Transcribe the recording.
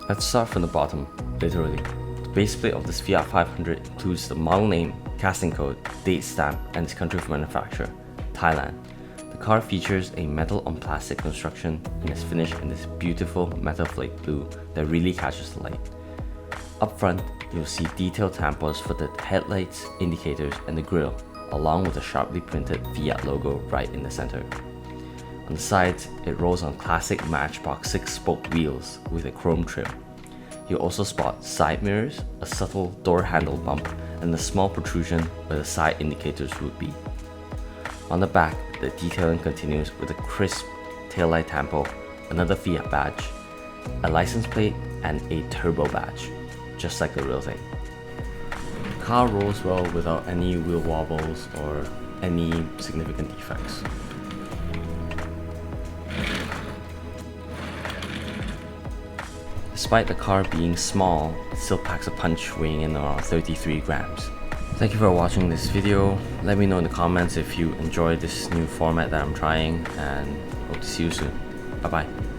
Let's start from the bottom, literally. The base plate of this Fiat 500 includes the model name, casting code, date stamp, and its country of manufacture, Thailand. The car features a metal on plastic construction and is finished in this beautiful metal flake blue that really catches the light. Up front, you'll see detailed tampons for the headlights, indicators, and the grille, along with a sharply printed Fiat logo right in the center. On the sides, it rolls on classic Matchbox 6-spoke wheels with a chrome trim. You'll also spot side mirrors, a subtle door handle bump, and a small protrusion where the side indicators would be. On the back, the detailing continues with a crisp taillight tampo, another Fiat badge, a license plate, and a turbo badge, just like the real thing. The car rolls well without any wheel wobbles or any significant defects. Despite the car being small, it still packs a punch, weighing in around 33 grams. Thank you for watching this video. Let me know in the comments if you enjoyed this new format that I'm trying, and hope to see you soon. Bye bye.